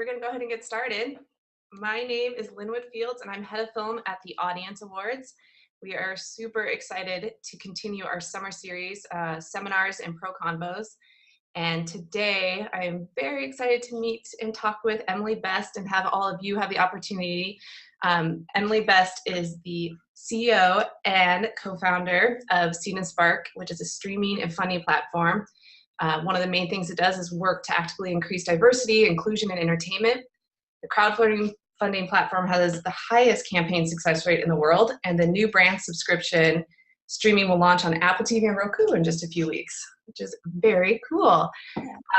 going to go ahead and get started. My name is Linwood Fields, and I'm head of film at the Audience Awards. We are super excited to continue our summer series, seminars and pro convos. And today, I am very excited to meet and talk with Emily Best and have all of you have the opportunity. Emily Best is the CEO and co-founder of Seed&Spark, which is a streaming and funding platform. One of the main things it does is work to actively increase diversity, inclusion, and entertainment. The crowdfunding platform has the highest campaign success rate in the world, and the new brand subscription streaming will launch on Apple TV and Roku in just a few weeks, which is very cool.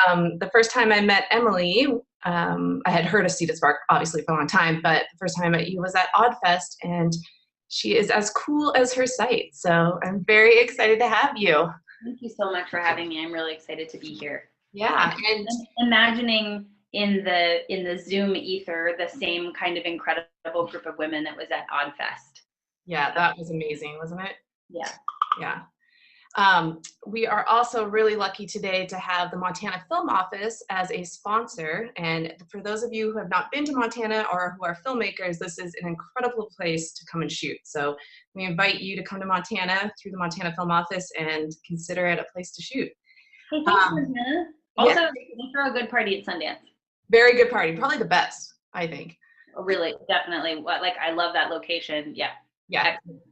The first time I met Emily, I had heard of Seed&Spark obviously for a long time, but the first time I met you was at Oddfest, and she is as cool as her site. So I'm very excited to have you. Thank you so much for having me. I'm really excited to be here. Yeah, and imagining in the Zoom ether the same kind of incredible group of women that was at Oddfest. Yeah, that was amazing, wasn't it? Yeah. Yeah. We are also really lucky today to have the Montana Film Office as a sponsor. And for those of you who have not been to Montana or who are filmmakers, this is an incredible place to come and shoot. So we invite you to come to Montana through the Montana Film Office and consider it a place to shoot. Hey, thanks, Montana. Also, we throw a good party at Sundance. Very good party. Probably the best, I think. Oh, really, definitely. Like, I love that location. Yeah. Yeah. Excellent.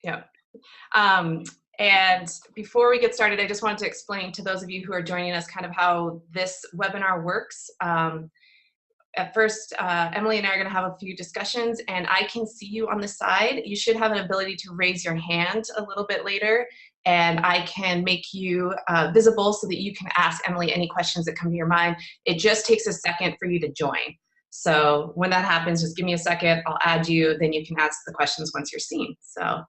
Yeah. And before we get started, I just wanted to explain to those of you who are joining us kind of how this webinar works. At first, Emily and I are going to have a few discussions, and I can see you on the side. You should have an ability to raise your hand a little bit later, and I can make you visible so that you can ask Emily any questions that come to your mind. It just takes a second for you to join. So when that happens, just give me a second, I'll add you, then you can ask the questions once you're seen. So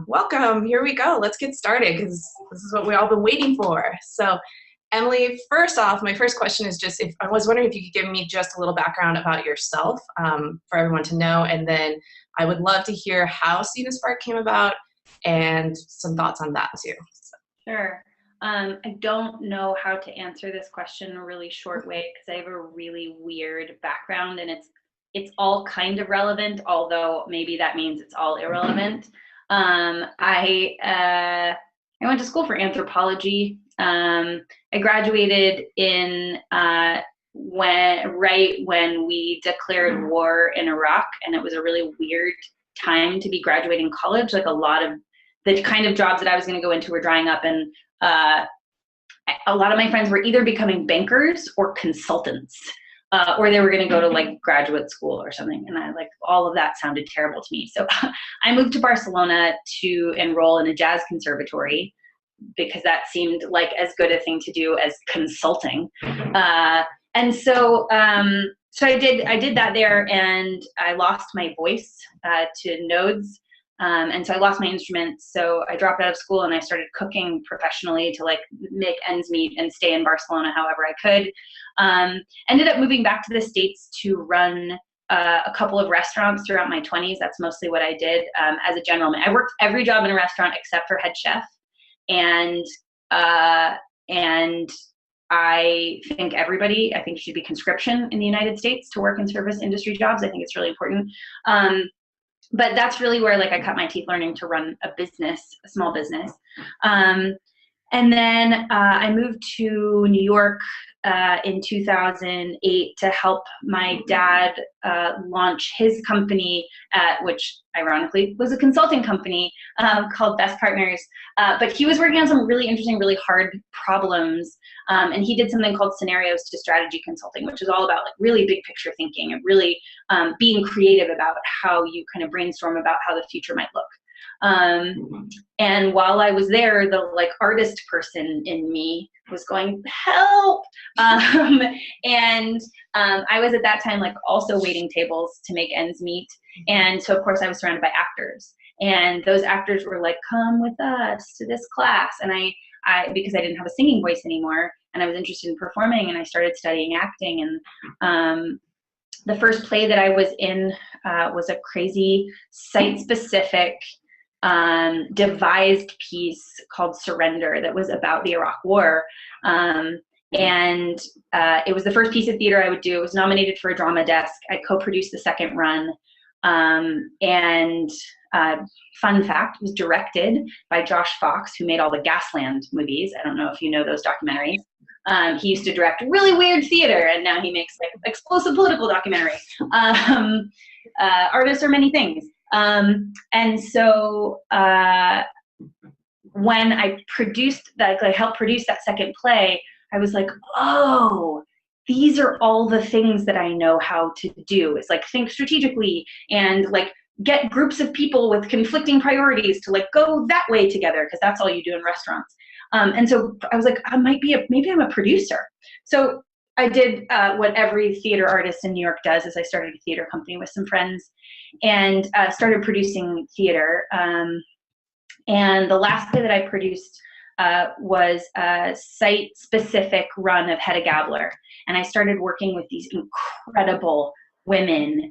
welcome, here we go. Let's get started because this is what we've all been waiting for. So Emily, first off, my first question is just I was wondering if you could give me just a little background about yourself for everyone to know, and then I would love to hear how Seed&Spark came about and some thoughts on that too. So. Sure. I don't know how to answer this question in a really short way because I have a really weird background, and it's all kind of relevant, although maybe that means it's all irrelevant. I went to school for anthropology. I graduated in right when we declared war in Iraq, and it was a really weird time to be graduating college. Like, a lot of the kind of jobs that I was going to go into were drying up, and a lot of my friends were either becoming bankers or consultants, or they were going to go to like graduate school or something. And all of that sounded terrible to me. So I moved to Barcelona to enroll in a jazz conservatory because that seemed like as good a thing to do as consulting. And so I did that there, and I lost my voice to nodes. And so I lost my instrument, so I dropped out of school and I started cooking professionally to like make ends meet and stay in Barcelona however I could. Ended up moving back to the States to run a couple of restaurants throughout my 20s. That's mostly what I did as a general man. I worked every job in a restaurant except for head chef, and I think you should be conscription in the United States to work in service industry jobs. I think it's really important. But that's really where I cut my teeth learning to run a small business. And then I moved to New York in 2008 to help my dad launch his company, which ironically was a consulting company called Best Partners. But he was working on some really interesting, really hard problems. And he did something called Scenarios to Strategy Consulting, which is all about really big picture thinking and really being creative about how you kind of brainstorm about how the future might look. And while I was there, the artist person in me was going, help. And I was at that time also waiting tables to make ends meet. And so of course I was surrounded by actors, and those actors were like, come with us to this class. And I because I didn't have a singing voice anymore and I was interested in performing, and I started studying acting. And the first play that I was in was a crazy site-specific devised piece called Surrender that was about the Iraq War. And And it was the first piece of theater I would do. It was nominated for a drama desk. I co-produced the second run. And fun fact, it was directed by Josh Fox, who made all the Gasland movies. I don't know if you know those documentaries. He used to direct really weird theater, and now he makes like explosive political documentary. Artists are many things. And so when I produced that, I helped produce that second play, I was like, oh, these are all the things that I know how to do. It's like think strategically and like get groups of people with conflicting priorities to like go that way together, because that's all you do in restaurants. And so I was like, maybe I'm a producer. So I did what every theater artist in New York does, is I started a theater company with some friends and started producing theater. And the last play that I produced was a site-specific run of Hedda Gabler. And I started working with these incredible women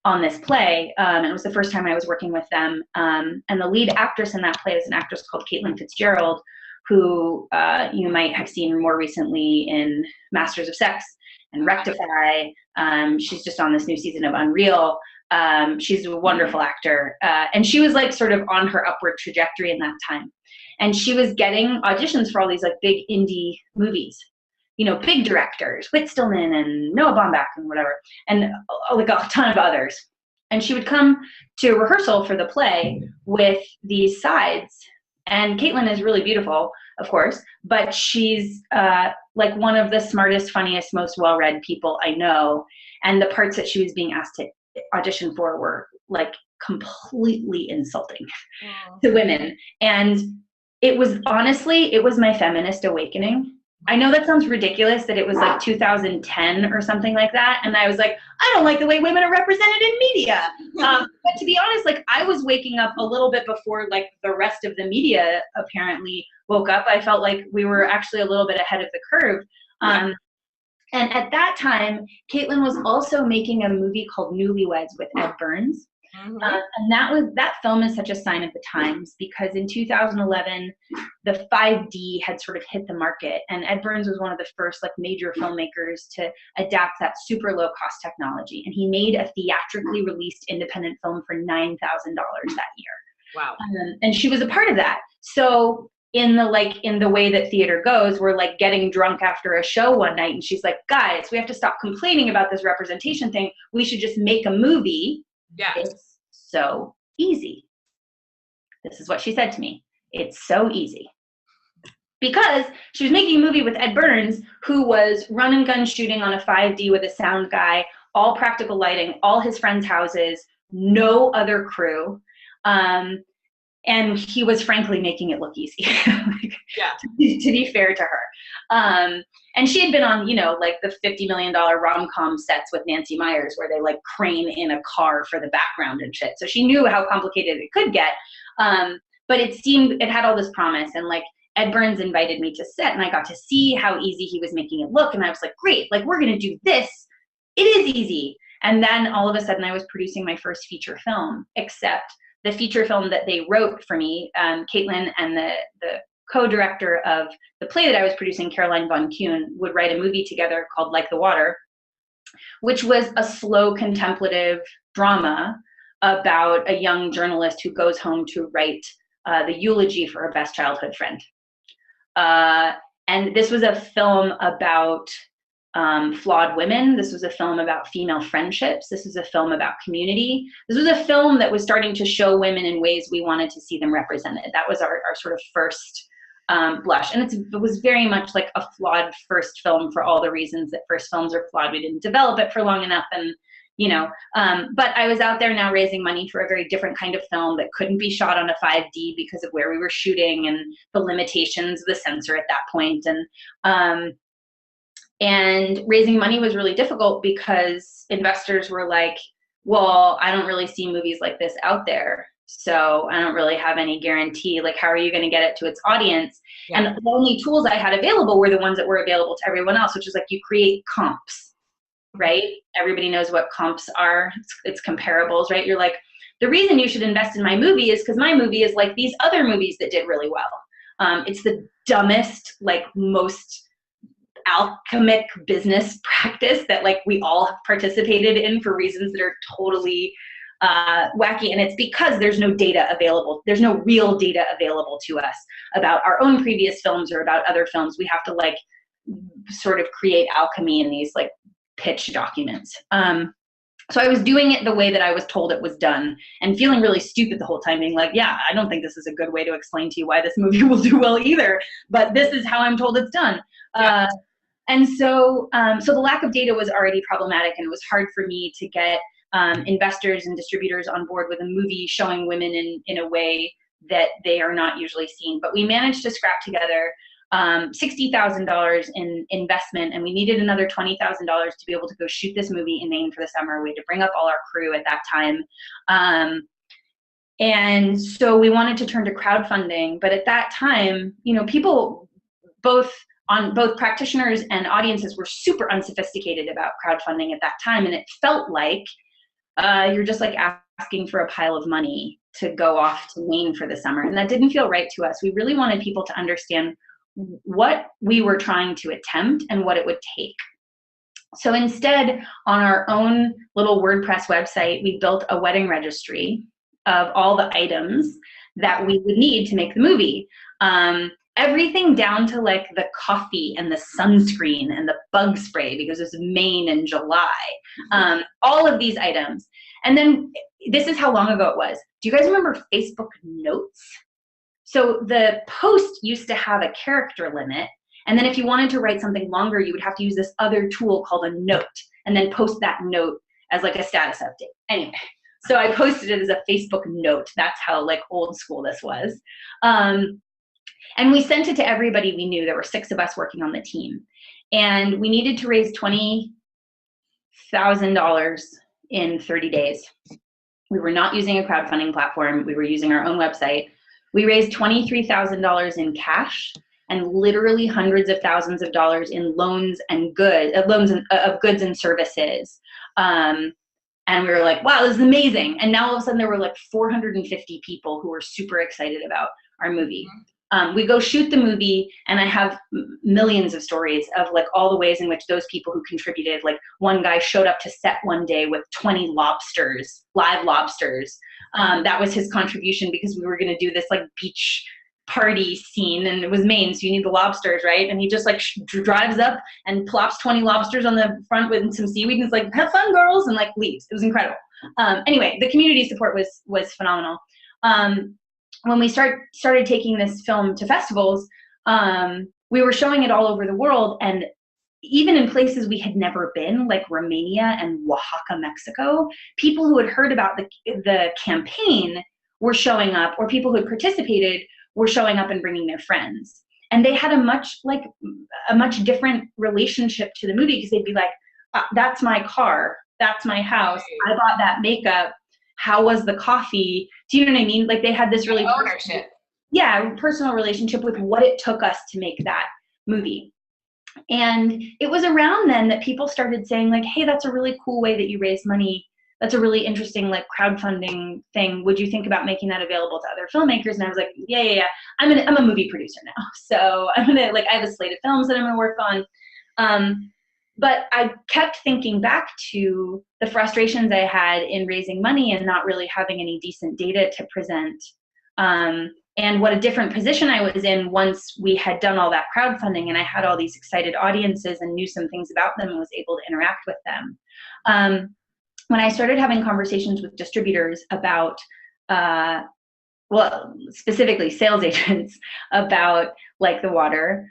on this play. And it was the first time I was working with them. And the lead actress in that play is an actress called Caitlin Fitzgerald, who you might have seen more recently in Masters of Sex and Rectify. She's just on this new season of Unreal. She's a wonderful actor. And she was like sort of on her upward trajectory in that time. And she was getting auditions for all these like big indie movies, you know, big directors, Whit Stillman and Noah Baumbach and whatever, and like a ton of others. And she would come to rehearsal for the play with these sides. And Caitlin is really beautiful, of course, but she's like one of the smartest, funniest, most well-read people I know. And the parts that she was being asked to audition for were like completely insulting to women. And it was honestly, it was my feminist awakening. I know that sounds ridiculous that it was like 2010 or something like that. And I was like, I don't like the way women are represented in media. But to be honest, like I was waking up a little bit before like the rest of the media apparently woke up. I felt like we were actually a little bit ahead of the curve. And at that time, Caitlin was also making a movie called Newlyweds with Ed Burns. And that film is such a sign of the times, because in 2011, the 5D had sort of hit the market, and Ed Burns was one of the first like major filmmakers to adapt that super low cost technology. And he made a theatrically released independent film for $9,000 that year. Wow. And she was a part of that. So in the way that theater goes, we're like getting drunk after a show one night, and she's like, guys, we have to stop complaining about this representation thing. We should just make a movie. Yeah. It's so easy. This is what she said to me. It's so easy. Because she was making a movie with Ed Burns, who was run and gun shooting on a 5D with a sound guy, all practical lighting, all his friends' houses, no other crew. And he was frankly making it look easy, to be fair to her. And she had been on, you know, like the $50 million rom-com sets with Nancy Meyers, where they like crane in a car for the background and shit. So she knew how complicated it could get. But it seemed, it had all this promise. And like Ed Burns invited me to set, and I got to see how easy he was making it look. And I was like, great, like we're going to do this. It is easy. And then all of a sudden I was producing my first feature film, except the feature film that they wrote for me, Caitlin and the co-director of the play that I was producing, Caroline Von Kuhn, would write a movie together called Like the Water, which was a slow contemplative drama about a young journalist who goes home to write the eulogy for her best childhood friend. And this was a film about flawed women. This was a film about female friendships. This was a film about community. This was a film that was starting to show women in ways we wanted to see them represented. That was our sort of first blush. And it was very much like a flawed first film for all the reasons that first films are flawed. We didn't develop it for long enough, and you know, but I was out there now raising money for a very different kind of film that couldn't be shot on a 5D because of where we were shooting and the limitations of the censor at that point. And raising money was really difficult because investors were like, well, I don't really see movies like this out there, so I don't really have any guarantee. Like, how are you going to get it to its audience? Yeah. And the only tools I had available were the ones that were available to everyone else, which is like you create comps, right? Everybody knows what comps are. It's comparables, right? You're like, the reason you should invest in my movie is because my movie is like these other movies that did really well. It's the dumbest, like most alchemic business practice that like we all have participated in for reasons that are totally wacky. And it's because there's no data available. There's no real data available to us about our own previous films or about other films. We have to like sort of create alchemy in these like pitch documents. So I was doing it the way that I was told it was done and feeling really stupid the whole time, being like, yeah, I don't think this is a good way to explain to you why this movie will do well either, but this is how I'm told it's done. Yeah. And so the lack of data was already problematic, and it was hard for me to get investors and distributors on board with a movie showing women in a way that they are not usually seen. But we managed to scrap together $60,000 in investment, and we needed another $20,000 to be able to go shoot this movie in Maine for the summer. We had to bring up all our crew at that time. And so we wanted to turn to crowdfunding, but at that time, you know, people, both practitioners and audiences, were super unsophisticated about crowdfunding at that time, and it felt like you're just like asking for a pile of money to go off to Maine for the summer, and that didn't feel right to us. We really wanted people to understand what we were trying to attempt and what it would take. So instead, on our own little WordPress website, we built a wedding registry of all the items that we would need to make the movie. Everything down to like the coffee and the sunscreen and the bug spray, because it was Maine in July. All of these items. And then this is how long ago it was. Do you guys remember Facebook Notes? So the post used to have a character limit, and then if you wanted to write something longer, you would have to use this other tool called a note, and then post that note as like a status update. Anyway, so I posted it as a Facebook note. That's how like old school this was. And we sent it to everybody we knew. There were 6 of us working on the team, and we needed to raise $20,000 in 30 days. We were not using a crowdfunding platform. We were using our own website. We raised $23,000 in cash and literally hundreds of thousands of dollars in loans and goods and services. And we were like, wow, this is amazing. And now all of a sudden there were like 450 people who were super excited about our movie. We go shoot the movie, and I have millions of stories of like all the ways in which those people who contributed, like one guy showed up to set one day with 20 lobsters, live lobsters. That was his contribution, because we were going to do this like beach party scene, and it was Maine, so you need the lobsters, right? And he just like drives up and plops 20 lobsters on the front with some seaweed, and is like, have fun, girls, and like leaves. It was incredible. Anyway, the community support was phenomenal. When we started taking this film to festivals, we were showing it all over the world, and even in places we had never been, like Romania and Oaxaca, Mexico, people who had heard about the campaign were showing up, or people who had participated were showing up and bringing their friends. And they had a much different relationship to the movie, because they'd be like, that's my car, that's my house, I bought that makeup, how was the coffee? Do you know what I mean? Like they had this really personal relationship with what it took us to make that movie. And it was around then that people started saying like, hey, that's a really cool way that you raise money. That's a really interesting like crowdfunding thing. Would you think about making that available to other filmmakers? And I was like, yeah. I'm a movie producer now. So I have a slate of films that I'm gonna work on. But I kept thinking back to the frustrations I had in raising money and not really having any decent data to present. And what a different position I was in once we had done all that crowdfunding, and I had all these excited audiences and knew some things about them and was able to interact with them. When I started having conversations with distributors about, specifically sales agents about Like the Water,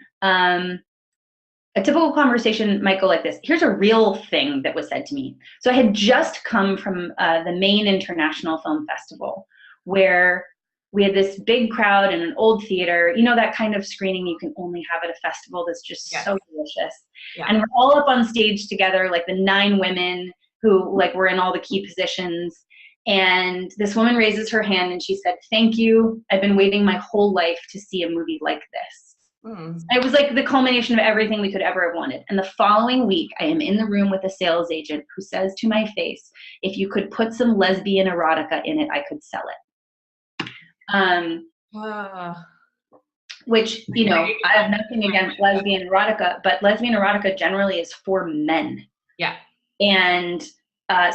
a typical conversation might go like this. Here's a real thing that was said to me. So I had just come from the Maine International Film Festival, where we had this big crowd in an old theater, you know, that kind of screening you can only have at a festival that's just so delicious. Yeah. And we're all up on stage together, like the 9 women who like were in all the key positions. And this woman raises her hand and she said, thank you. I've been waiting my whole life to see a movie like this. It was like the culmination of everything we could ever have wanted. And the following week, I am in the room with a sales agent who says to my face, if you could put some lesbian erotica in it, I could sell it. which, you know, I have nothing against lesbian erotica, but lesbian erotica generally is for men. Yeah. And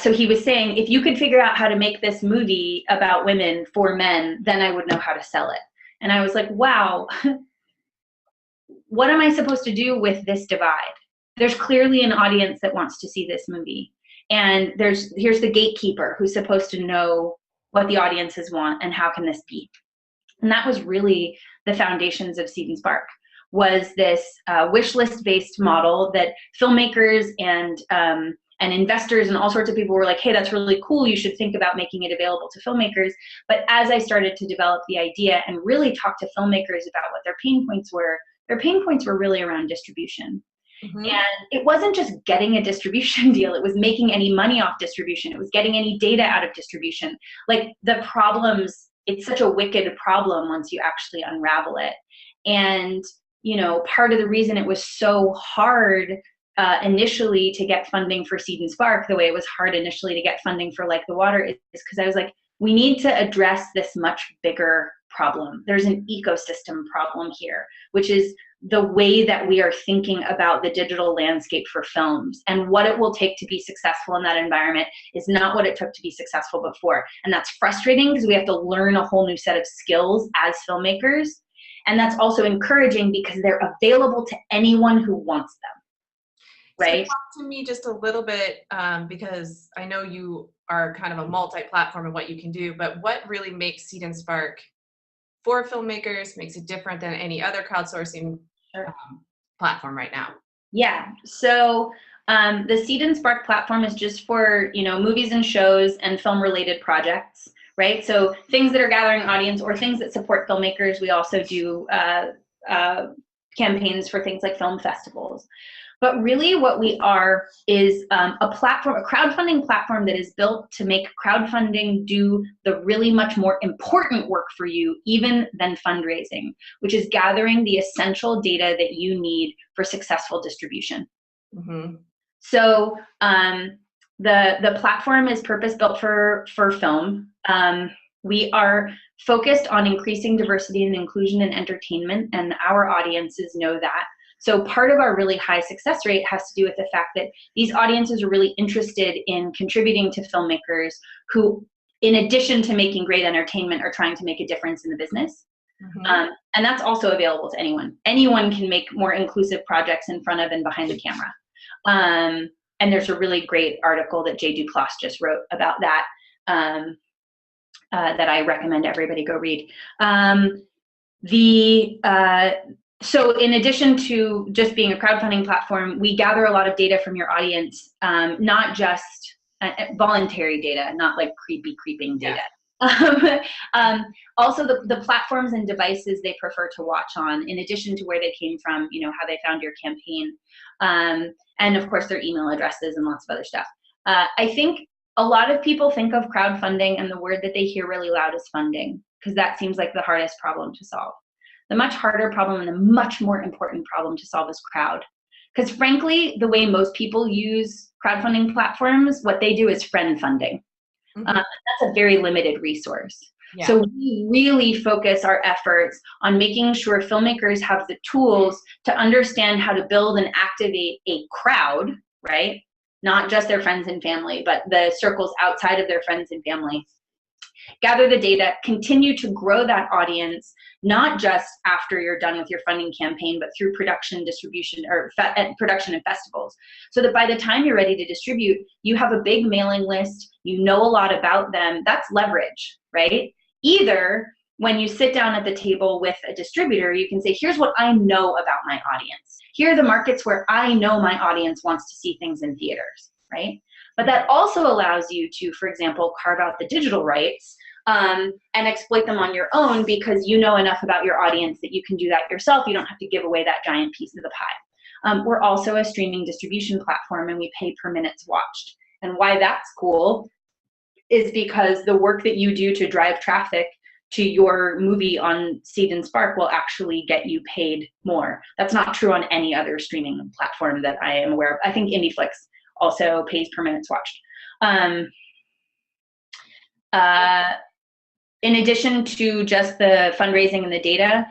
so he was saying, if you could figure out how to make this movie about women for men, then I would know how to sell it. And I was like, wow, what am I supposed to do with this divide? There's clearly an audience that wants to see this movie. And here's the gatekeeper who's supposed to know what the audiences want and how can this be. And that was really the foundations of Seed&Spark, was this wish list based model that filmmakers and investors and all sorts of people were like, hey, that's really cool. You should think about making it available to filmmakers. But as I started to develop the idea and really talk to filmmakers about what their pain points were really around distribution. Mm-hmm. And it wasn't just getting a distribution deal. It was making any money off distribution. It was getting any data out of distribution. Like the problems, it's such a wicked problem once you actually unravel it. And, you know, part of the reason it was so hard initially to get funding for Seed&Spark, the way it was hard initially to get funding for Like the Water, is because I was like, we need to address this much bigger problem. There's an ecosystem problem here, which is the way that we are thinking about the digital landscape for films, and what it will take to be successful in that environment is not what it took to be successful before. And that's frustrating because we have to learn a whole new set of skills as filmmakers. And that's also encouraging because they're available to anyone who wants them. Right? So talk to me just a little bit, because I know you are kind of a multi-platform in what you can do, but what really makes Seed&Spark for filmmakers, makes it different than any other crowdsourcing platform right now? Yeah, so the Seed&Spark platform is just for, you know, movies and shows and film related projects, right? So things that are gathering audience or things that support filmmakers. We also do campaigns for things like film festivals. But really what we are is a platform, a crowdfunding platform that is built to make crowdfunding do the really much more important work for you even than fundraising, which is gathering the essential data that you need for successful distribution. Mm-hmm. So the platform is purpose-built for film. We are focused on increasing diversity and inclusion in entertainment, and our audiences know that. So part of our really high success rate has to do with the fact that these audiences are really interested in contributing to filmmakers who, in addition to making great entertainment, are trying to make a difference in the business. Mm-hmm. And that's also available to anyone. Anyone can make more inclusive projects in front of and behind the camera. And there's a really great article that Jay Duplass just wrote about that, that I recommend everybody go read. So in addition to just being a crowdfunding platform, we gather a lot of data from your audience, not just voluntary data, not like creeping data. Yeah. Also the platforms and devices they prefer to watch on, in addition to where they came from, you know, how they found your campaign, and of course their email addresses and lots of other stuff. I think a lot of people think of crowdfunding and the word that they hear really loud is funding, because that seems like the hardest problem to solve. The much harder problem and the much more important problem to solve is crowd. Because frankly, the way most people use crowdfunding platforms, what they do is friend funding. Mm-hmm. That's a very limited resource. Yeah. So we really focus our efforts on making sure filmmakers have the tools to understand how to build and activate a crowd, right? Not just their friends and family, but the circles outside of their friends and family. Gather the data, continue to grow that audience, not just after you're done with your funding campaign, but through production, distribution, or production and festivals. So that by the time you're ready to distribute, you have a big mailing list, you know a lot about them. That's leverage, right? Either when you sit down at the table with a distributor, you can say, here's what I know about my audience. Here are the markets where I know my audience wants to see things in theaters, right? But that also allows you to, for example, carve out the digital rights and exploit them on your own, because you know enough about your audience that you can do that yourself. You don't have to give away that giant piece of the pie. We're also a streaming distribution platform, and we pay per minutes watched. And why that's cool is because the work that you do to drive traffic to your movie on Seed&Spark will actually get you paid more. That's not true on any other streaming platform that I am aware of. I think IndieFlix also pays per minutes watched. in addition to just the fundraising and the data,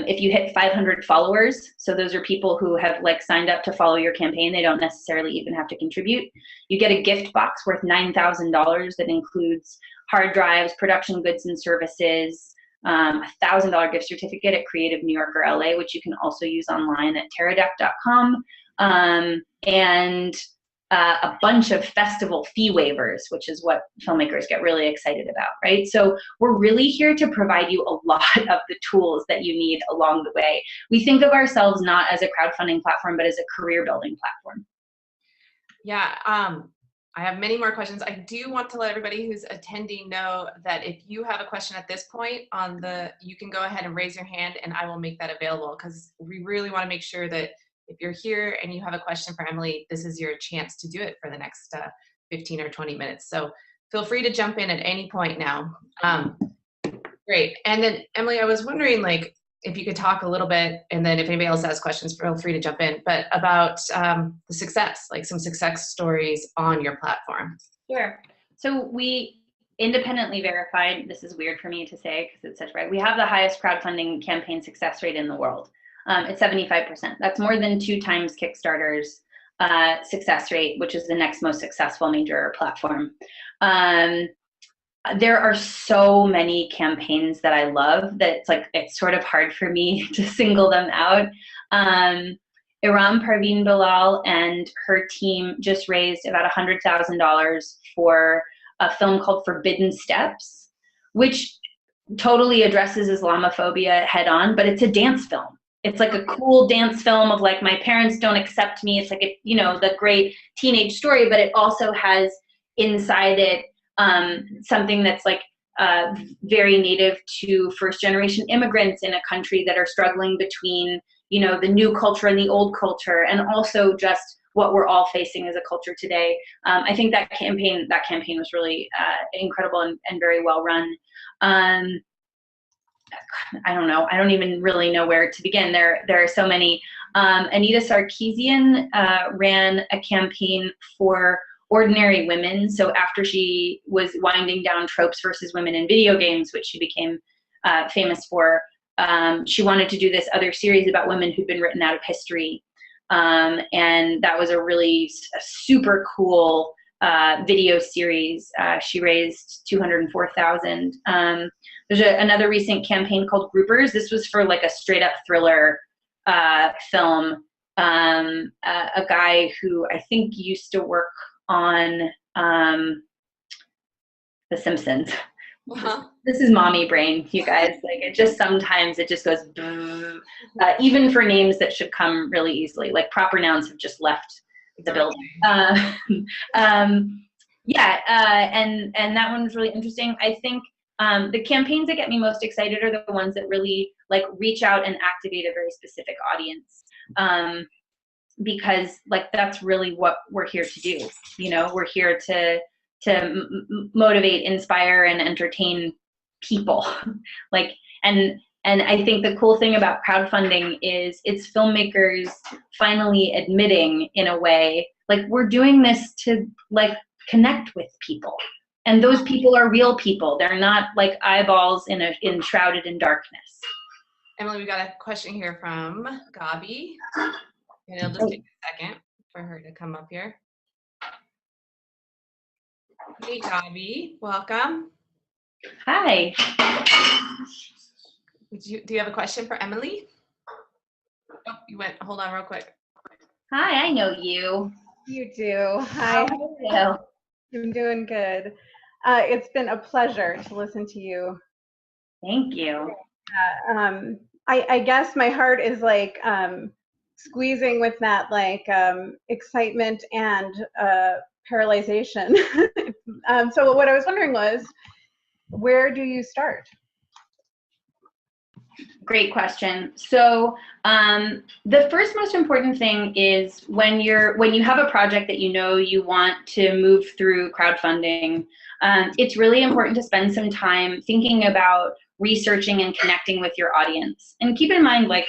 if you hit 500 followers, so those are people who have like signed up to follow your campaign, they don't necessarily even have to contribute, you get a gift box worth $9,000 that includes hard drives, production goods and services, $1,000 gift certificate at Creative New York or LA, which you can also use online at Teradek.com, and a bunch of festival fee waivers, which is what filmmakers get really excited about, right? So we're really here to provide you a lot of the tools that you need along the way. We think of ourselves not as a crowdfunding platform, but as a career building platform. Yeah, I have many more questions. I do want to let everybody who's attending know that if you have a question at this point you can go ahead and raise your hand and I will make that available, because we really want to make sure that if you're here and you have a question for Emily, this is your chance to do it for the next 15 or 20 minutes. So feel free to jump in at any point now. Great. And then Emily, I was wondering like if you could talk a little bit, and then if anybody else has questions, feel free to jump in, but about the success, like some success stories on your platform. Sure. So we independently verified, this is weird for me to say because it's such right, we have the highest crowdfunding campaign success rate in the world. It's 75%. That's more than 2 times Kickstarter's success rate, which is the next most successful major platform. There are so many campaigns that I love that it's sort of hard for me to single them out. Iram Parveen Bilal and her team just raised about $100,000 for a film called Forbidden Steps, which totally addresses Islamophobia head on, but it's a dance film. It's like a cool dance film of like, my parents don't accept me. It's like, the great teenage story, but it also has inside it something that's like very native to first-generation immigrants in a country that are struggling between, the new culture and the old culture, and also just what we're all facing as a culture today. I think that campaign was really incredible and very well run. I don't know. I don't even really know where to begin. There are so many. Anita Sarkeesian ran a campaign for ordinary women. So after she was winding down tropes versus women in video games, which she became famous for, she wanted to do this other series about women who'd been written out of history. And that was a super cool video series. She raised $204,000. There's another recent campaign called Groupers. This was for like a straight up thriller film. A guy who I think used to work on The Simpsons. Uh-huh. This is mommy brain, you guys. Like sometimes it just goes, even for names that should come really easily. Like proper nouns have just left the building. And that one was really interesting. I think the campaigns that get me most excited are the ones that really like reach out and activate a very specific audience. Because like that's really what we're here to do. We're here to motivate, inspire, and entertain people. And I think the cool thing about crowdfunding is it's filmmakers finally admitting in a way, like we're doing this to like connect with people. And those people are real people. They're not like eyeballs enshrouded in darkness. Emily, we got a question here from Gabi. And it'll just take a second for her to come up here. Hey, Gabi, welcome. Hi. Do you have a question for Emily? Oh, you went. Hold on real quick. Hi, I know you. You do. Hi. How are you? I'm doing good. It's been a pleasure to listen to you. Thank you. I guess my heart is like squeezing with that like excitement and paralyzation. So what I was wondering was, where do you start? Great question. So the first most important thing is when you have a project that you want to move through crowdfunding, it's really important to spend some time thinking about researching and connecting with your audience. And keep in mind, like,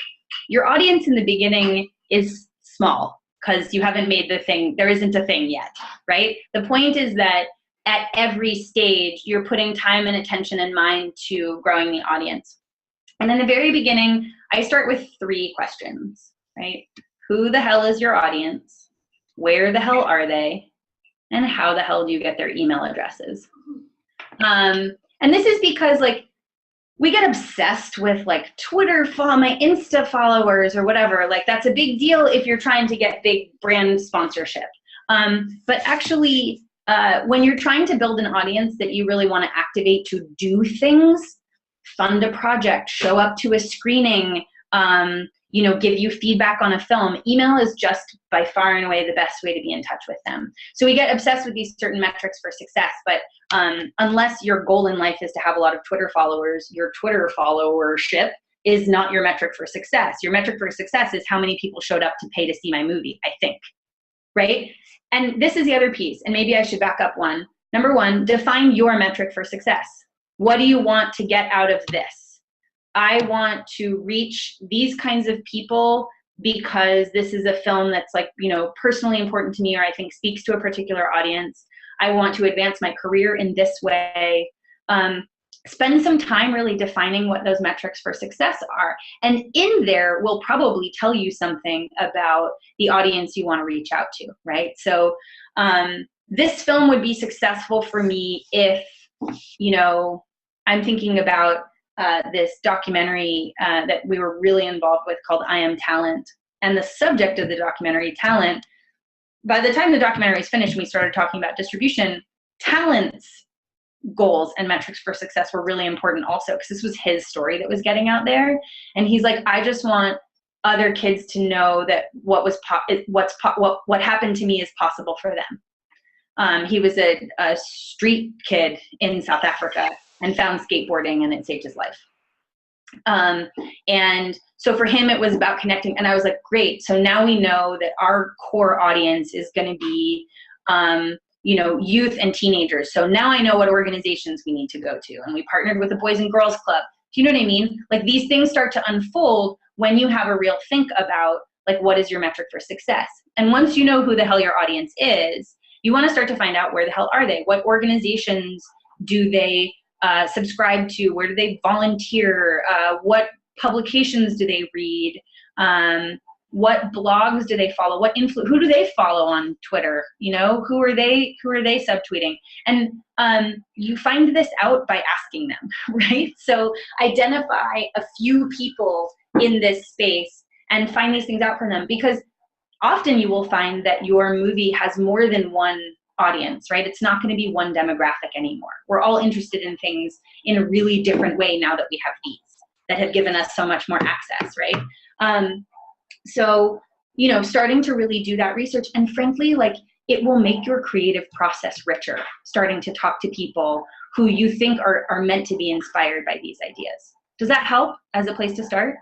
your audience in the beginning is small because you haven't made the thing, there isn't a thing yet, right? The point is that at every stage, you're putting time and attention and mind to growing the audience. And in the very beginning, I start with 3 questions, right? Who the hell is your audience? Where the hell are they? And how the hell do you get their email addresses? And this is because like we get obsessed with like Twitter follow, my Insta followers or whatever. Like that's a big deal if you're trying to get big brand sponsorship. But actually, when you're trying to build an audience that you really want to activate to do things, fund a project, show up to a screening, you know, give you feedback on a film, email is just by far and away the best way to be in touch with them. So we get obsessed with these certain metrics for success, but unless your goal in life is to have a lot of Twitter followers, your Twitter followership is not your metric for success. Your metric for success is how many people showed up to pay to see my movie, I think, right? And this is the other piece, and maybe I should back up one. Number 1, define your metric for success. What do you want to get out of this? I want to reach these kinds of people because this is a film that's like, you know, personally important to me, or I think speaks to a particular audience. I want to advance my career in this way. Spend some time really defining what those metrics for success are. And in there, we'll probably tell you something about the audience you want to reach out to, right? So this film would be successful for me if, you know, I'm thinking about this documentary that we were really involved with called I Am Talent. And the subject of the documentary, talent, by the time the documentary was finished, we started talking about distribution. Talent's goals and metrics for success were really important also, because this was his story that was getting out there. And he's like, I just want other kids to know that what happened to me is possible for them. He was a street kid in South Africa and found skateboarding, and it saved his life. And so for him, it was about connecting. And I was like, great. So now we know that our core audience is going to be, you know, youth and teenagers. So now I know what organizations we need to go to. And we partnered with the Boys and Girls Club. Do you know what I mean? Like these things start to unfold when you have a real think about like, what is your metric for success? And once you know who the hell your audience is, you want to start to find out where the hell are they? What organizations do they subscribe to? Where do they volunteer? What publications do they read? What blogs do they follow? Who do they follow on Twitter? You know, who are they subtweeting? And you find this out by asking them, right? So identify a few people in this space and find these things out from them, because often you will find that your movie has more than one audience, right? It's not going to be one demographic anymore. We're all interested in things in a really different way now that we have these that have given us so much more access, right? So, you know, starting to really do that research, and frankly, like it will make your creative process richer, starting to talk to people who you think are meant to be inspired by these ideas. Does that help as a place to start?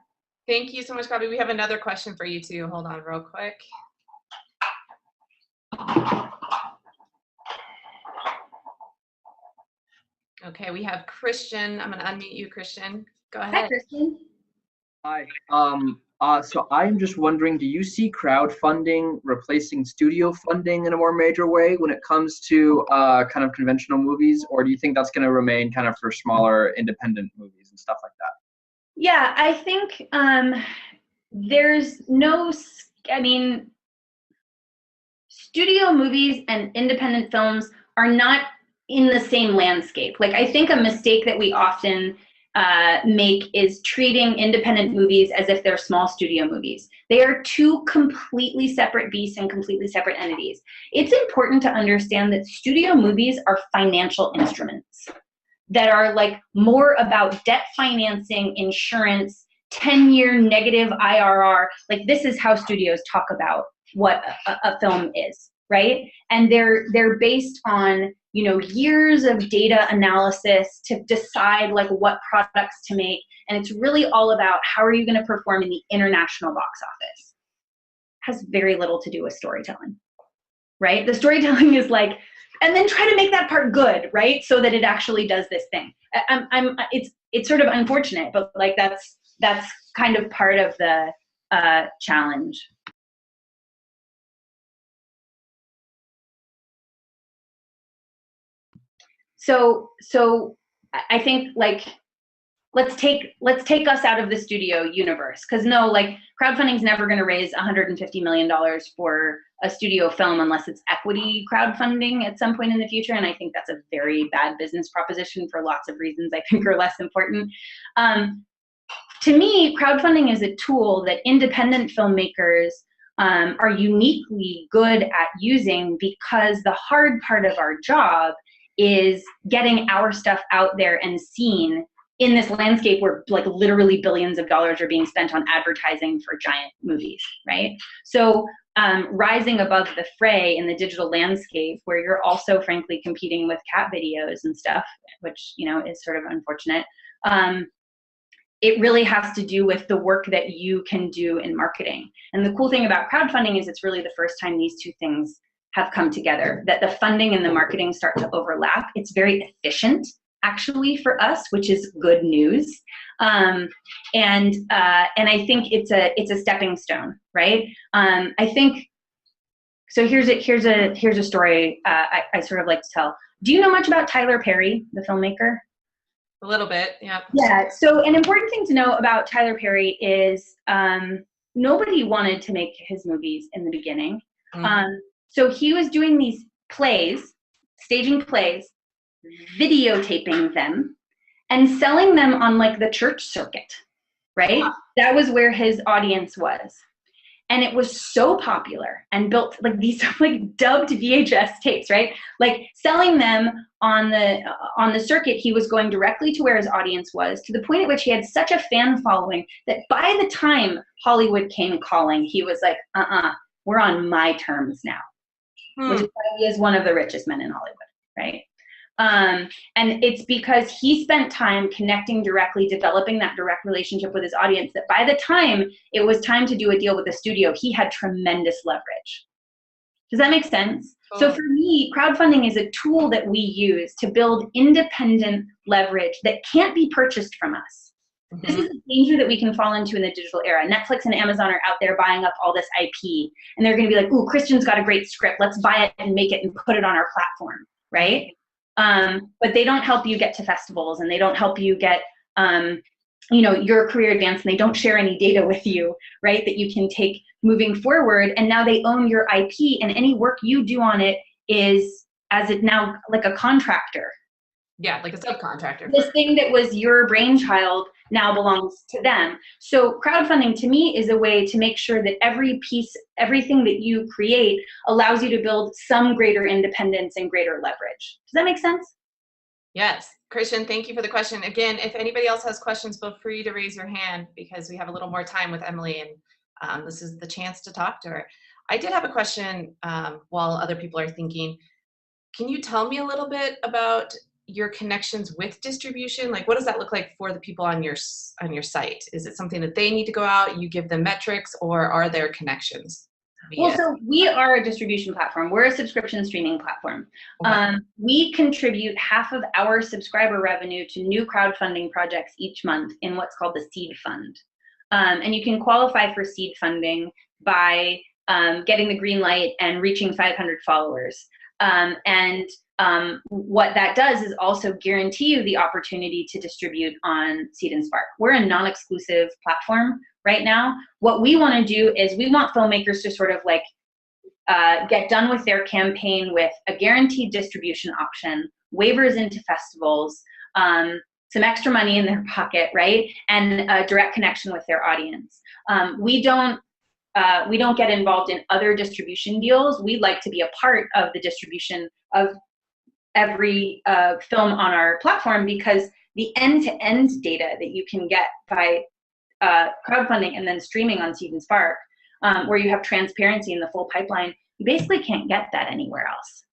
Thank you so much, Bobby. We have another question for you too. Hold on real quick. Okay, we have Christian. I'm going to unmute you, Christian. Go ahead. Hi, Christian. Hi. So I'm just wondering, do you see crowdfunding replacing studio funding in a more major way when it comes to kind of conventional movies, or do you think that's going to remain kind of for smaller independent movies and stuff like that? Yeah, I think there's no, I mean, studio movies and independent films are not in the same landscape. Like, I think a mistake that we often make is treating independent movies as if they're small studio movies. They are two completely separate beasts and completely separate entities. It's important to understand that studio movies are financial instruments that are like more about debt financing, insurance, 10-year negative IRR. Like, this is how studios talk about what a film is, right? And they're based on, you know, years of data analysis to decide like what products to make. And it's really all about how are you going to perform in the international box office. It has very little to do with storytelling, right? The storytelling is like, and then try to make that part good, right? So that it actually does this thing. It's sort of unfortunate, but like that's kind of part of the challenge. So I think like, let's take us out of the studio universe, because no, like crowdfunding is never going to raise $150 million for a studio film unless it's equity crowdfunding at some point in the future, and I think that's a very bad business proposition for lots of reasons I think are less important. To me, crowdfunding is a tool that independent filmmakers are uniquely good at using, because the hard part of our job is getting our stuff out there and seen in this landscape where like literally billions of dollars are being spent on advertising for giant movies, right? So rising above the fray in the digital landscape, where you're also frankly competing with cat videos and stuff, which, you know, is sort of unfortunate. It really has to do with the work that you can do in marketing. And the cool thing about crowdfunding is it's really the first time these two things have come together, that the funding and the marketing start to overlap. It's very efficient, actually, for us, which is good news. And I think it's a stepping stone, right? I think, so here's a story I sort of like to tell. Do you know much about Tyler Perry, the filmmaker? A little bit, yeah. Yeah, so an important thing to know about Tyler Perry is nobody wanted to make his movies in the beginning. So he was doing these plays, staging plays, videotaping them, and selling them on like the church circuit, right? That was where his audience was. And it was so popular and built like these like dubbed VHS tapes, right? Like selling them on the circuit, he was going directly to where his audience was, to the point at which he had such a fan following that by the time Hollywood came calling, he was like, we're on my terms now, which is why he is one of the richest men in Hollywood, right? And it's because he spent time connecting directly, developing that direct relationship with his audience, that by the time it was time to do a deal with the studio, he had tremendous leverage. Does that make sense? So for me, crowdfunding is a tool that we use to build independent leverage that can't be purchased from us. This is a danger that we can fall into in the digital era. Netflix and Amazon are out there buying up all this IP, and they're going to be like, ooh, Christian's got a great script. Let's buy it and make it and put it on our platform, right? But they don't help you get to festivals, and they don't help you get, you know, your career advance, and they don't share any data with you, right, that you can take moving forward. And now they own your IP, and any work you do on it is, as it now, like a contractor. Yeah, like a subcontractor. This thing that was your brainchild now belongs to them. So crowdfunding to me is a way to make sure that every piece, everything that you create allows you to build some greater independence and greater leverage. Does that make sense? Yes. Christian, thank you for the question. Again, if anybody else has questions, feel free to raise your hand, because we have a little more time with Emily, and this is the chance to talk to her. I did have a question while other people are thinking. Can you tell me a little bit about your connections with distribution? Like, what does that look like for the people on your site? Is it something that they need to go out, you give them metrics, or are there connections? Well, so we are a distribution platform. We're a subscription streaming platform. Okay. We contribute half of our subscriber revenue to new crowdfunding projects each month in what's called the Seed Fund. And you can qualify for seed funding by getting the green light and reaching 500 followers. What that does is also guarantee you the opportunity to distribute on Seed&Spark. We're a non-exclusive platform right now. What we want to do is we want filmmakers to sort of like get done with their campaign with a guaranteed distribution option, waivers into festivals, some extra money in their pocket, right? And a direct connection with their audience. We don't get involved in other distribution deals. We'd like to be a part of the distribution of every film on our platform, because the end-to-end data that you can get by crowdfunding and then streaming on Seed&Spark, where you have transparency in the full pipeline, you basically can't get that anywhere else.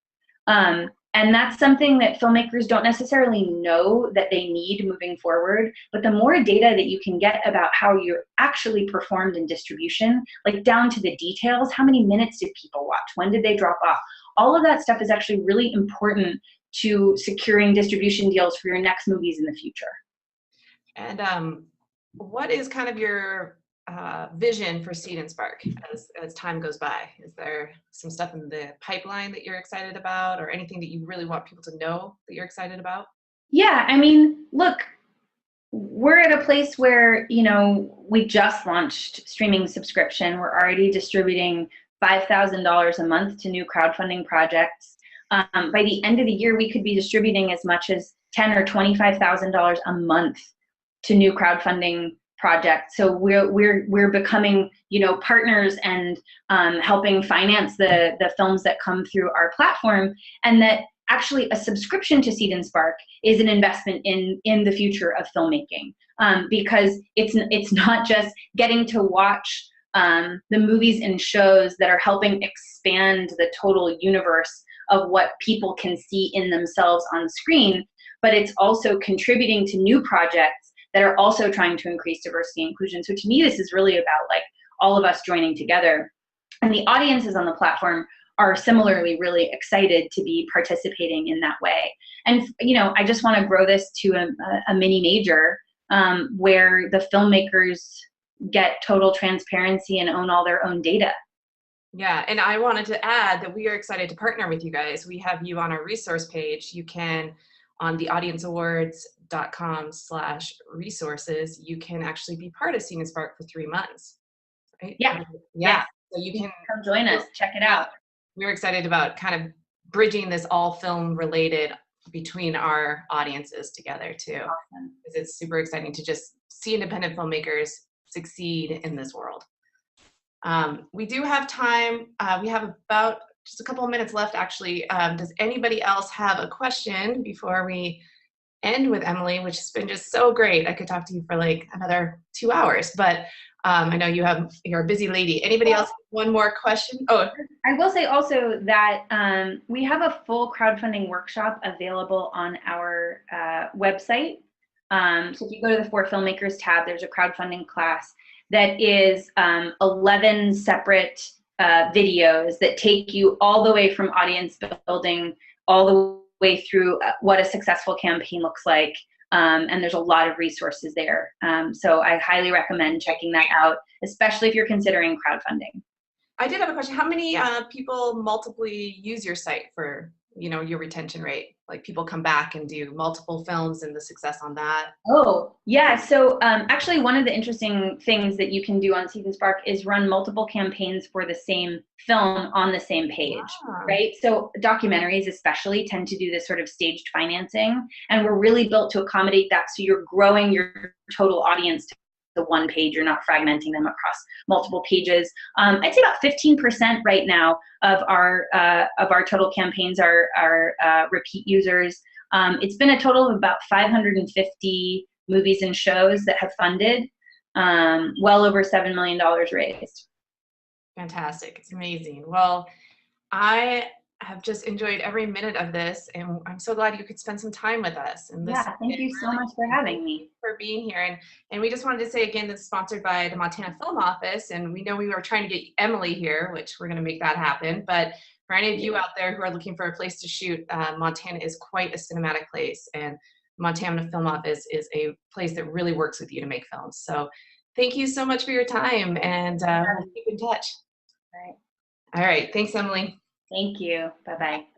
And that's something that filmmakers don't necessarily know that they need moving forward, but the more data that you can get about how you're actually performed in distribution, like down to the details, how many minutes did people watch, when did they drop off, all of that stuff is actually really important to securing distribution deals for your next movies in the future. And what is kind of your vision for Seed&Spark as time goes by? Is there some stuff in the pipeline that you're excited about, or anything that you really want people to know that you're excited about? Yeah, I mean, look, we're at a place where, you know, we just launched streaming subscription. We're already distributing $5,000 a month to new crowdfunding projects. By the end of the year, we could be distributing as much as $10,000 or $25,000 a month to new crowdfunding projects. So we're becoming, you know, partners and helping finance the films that come through our platform, and that actually a subscription to Seed&Spark is an investment in the future of filmmaking, because it's not just getting to watch the movies and shows that are helping expand the total universe of what people can see in themselves on screen, but it's also contributing to new projects that are also trying to increase diversity and inclusion. So to me, this is really about like all of us joining together, and the audiences on the platform are similarly really excited to be participating in that way. And, you know, I just want to grow this to a mini major where the filmmakers get total transparency and own all their own data. Yeah, and I wanted to add that we are excited to partner with you guys. We have you on our resource page. You can, on theaudienceawards.com/resources, you can actually be part of Seed&Spark for 3 months, right? Yeah. Yeah. So you can come join us, check it out. We're excited about kind of bridging this all film related between our audiences together too. Awesome. Because it's super exciting to just see independent filmmakers succeed in this world. We do have time. We have about just a couple of minutes left, actually. Does anybody else have a question before we end with Emily, which has been just so great? I could talk to you for like another 2 hours, but I know you're a busy lady. Anybody else? One more question? Oh, I will say also that we have a full crowdfunding workshop available on our website. So if you go to the For Filmmakers tab, there's a crowdfunding class that is 11 separate videos that take you all the way from audience building all the way through what a successful campaign looks like. And there's a lot of resources there. So I highly recommend checking that out, especially if you're considering crowdfunding. I did have a question. How many people multiply use your site for, you know, your retention rate? Like people come back and do multiple films and the success on that? Oh, yeah. So actually one of the interesting things that you can do on Seed&Spark is run multiple campaigns for the same film on the same page, right? So documentaries especially tend to do this sort of staged financing, and we're really built to accommodate that. So you're growing your total audience to the one page. You're not fragmenting them across multiple pages. I'd say about 15% right now of our total campaigns are repeat users. It's been a total of about 550 movies and shows that have funded, well over $7 million raised. Fantastic. It's amazing. Well, I have just enjoyed every minute of this, and I'm so glad you could spend some time with us. And yeah, thank you so much for having me. For being here. And we just wanted to say again, this is sponsored by the Montana Film Office, and we know we were trying to get Emily here, which we're going to make that happen. But for any of you out there who are looking for a place to shoot, Montana is quite a cinematic place, and Montana Film Office is a place that really works with you to make films. So thank you so much for your time, and we'll keep in touch. All right. All right. Thanks, Emily. Thank you. Bye-bye.